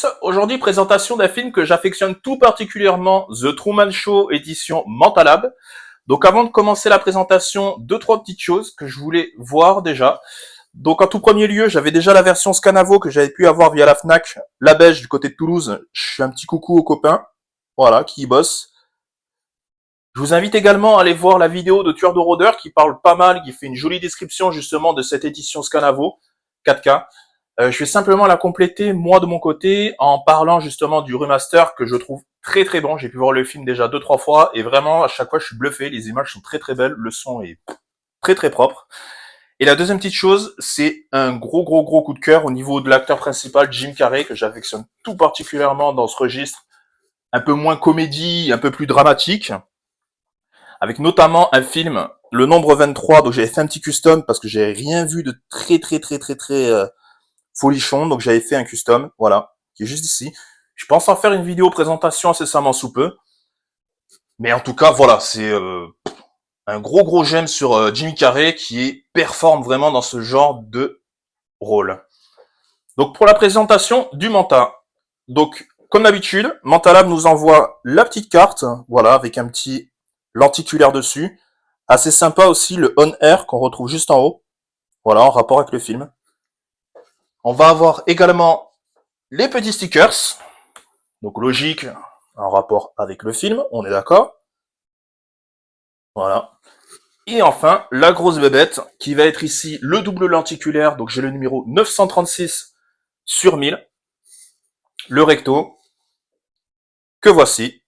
tous, aujourd'hui présentation d'un film que j'affectionne tout particulièrement, The Truman Show édition Mentalab. Donc avant de commencer la présentation, deux trois petites choses que je voulais voir déjà. Donc en tout premier lieu, j'avais déjà la version Scanavo que j'avais pu avoir via la Fnac, la Belge du côté de Toulouse. Je fais un petit coucou aux copains, voilà, qui y bossent. Je vous invite également à aller voir la vidéo de Tueur de Rôdeur qui parle pas mal, qui fait une jolie description justement de cette édition Scanavo 4K. Je vais simplement la compléter, moi de mon côté, en parlant justement du remaster que je trouve très très bon. J'ai pu voir le film déjà 2-3 fois et vraiment à chaque fois je suis bluffé. Les images sont très très belles, le son est très très propre. Et la deuxième petite chose, c'est un gros coup de cœur au niveau de l'acteur principal, Jim Carrey, que j'affectionne tout particulièrement dans ce registre, un peu moins comédie, un peu plus dramatique, avec notamment un film, Le Nombre 23, donc j'avais fait un petit custom parce que j'avais rien vu de très folichon, donc j'avais fait un custom, voilà, qui est juste ici. Je pense en faire une vidéo présentation incessamment sous peu. Mais en tout cas, voilà, c'est un gros j'aime sur Jimmy Carrey qui performe vraiment dans ce genre de rôle. Donc pour la présentation du Manta. Donc comme d'habitude, Mentalab nous envoie la petite carte, voilà, avec un petit lenticulaire dessus. Assez sympa aussi le On Air qu'on retrouve juste en haut, voilà, en rapport avec le film. On va avoir également les petits stickers, donc logique, en rapport avec le film, on est d'accord. Voilà. Et enfin, la grosse bébête, qui va être ici le double lenticulaire, donc j'ai le numéro 936 sur 1000, le recto, que voici.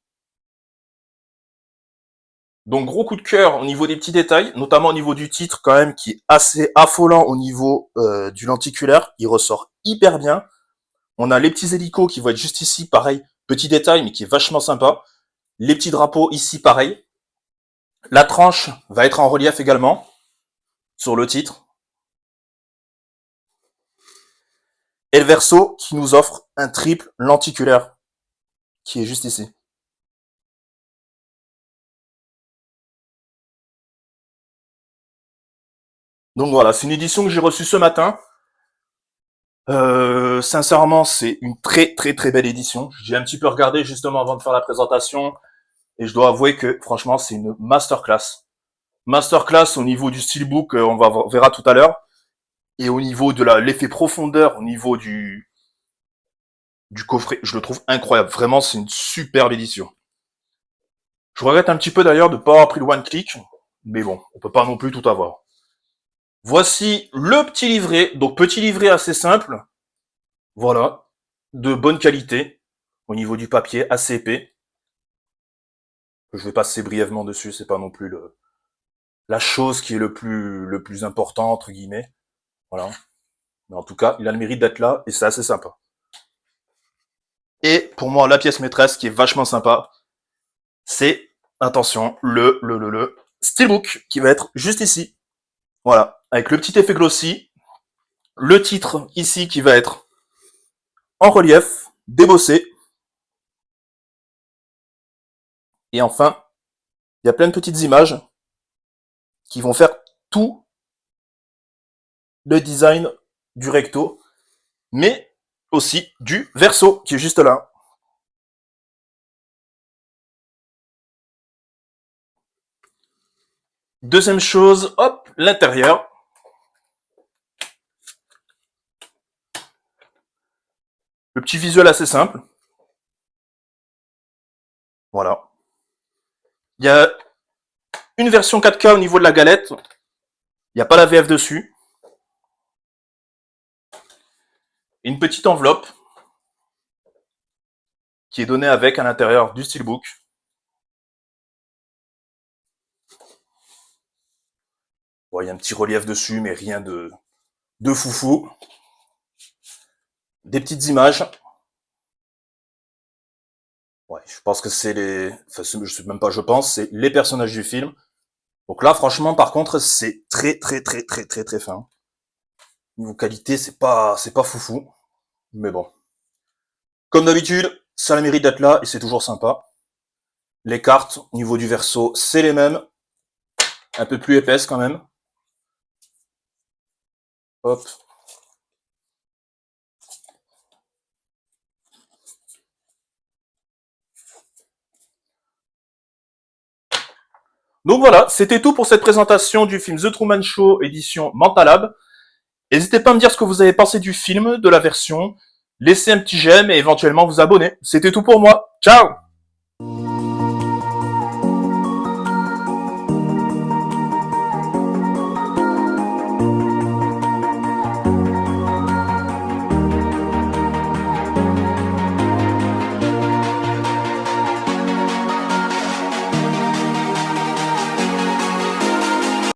Donc gros coup de cœur au niveau des petits détails, notamment au niveau du titre quand même, qui est assez affolant au niveau du lenticulaire, il ressort hyper bien. On a les petits hélicos qui vont être juste ici, pareil, petit détail, mais qui est vachement sympa. Les petits drapeaux ici, pareil. La tranche va être en relief également, sur le titre. Et le verso qui nous offre un triple lenticulaire, qui est juste ici. Donc voilà, c'est une édition que j'ai reçue ce matin. Sincèrement, c'est une très belle édition. J'ai un petit peu regardé justement avant de faire la présentation, et je dois avouer que franchement, c'est une masterclass. Masterclass au niveau du steelbook, verra tout à l'heure, et au niveau de l'effet profondeur, au niveau du coffret, je le trouve incroyable. Vraiment, c'est une superbe édition. Je regrette un petit peu d'ailleurs de ne pas avoir pris le one click, mais bon, on peut pas non plus tout avoir. Voici le petit livret, donc petit livret assez simple, voilà, de bonne qualité, au niveau du papier, assez épais. Je vais passer brièvement dessus, c'est pas non plus la chose qui est le plus important, entre guillemets, voilà. Mais en tout cas, il a le mérite d'être là, et c'est assez sympa. Et pour moi, la pièce maîtresse, qui est vachement sympa, c'est, attention, le steelbook, qui va être juste ici. Voilà, avec le petit effet glossy, le titre ici qui va être en relief, débossé. Et enfin, il y a plein de petites images qui vont faire tout le design du recto, mais aussi du verso qui est juste là. Deuxième chose, hop, l'intérieur. Le petit visuel assez simple. Voilà. Il y a une version 4K au niveau de la galette. Il n'y a pas la VF dessus. Une petite enveloppe qui est donnée avec à l'intérieur du steelbook. Bon, il y a un petit relief dessus, mais rien de foufou. Des petites images. Ouais, je pense que c'est enfin, je sais même pas, je pense, c'est les personnages du film. Donc là, franchement, par contre, c'est très fin. Niveau qualité, c'est pas foufou. Mais bon. Comme d'habitude, ça a le mérite d'être là et c'est toujours sympa. Les cartes, au niveau du verso, c'est les mêmes. Un peu plus épaisses quand même. Hop. Donc voilà, c'était tout pour cette présentation du film The Truman Show, édition Mentalab. N'hésitez pas à me dire ce que vous avez pensé du film, de la version. Laissez un petit j'aime et éventuellement vous abonner. C'était tout pour moi. Ciao!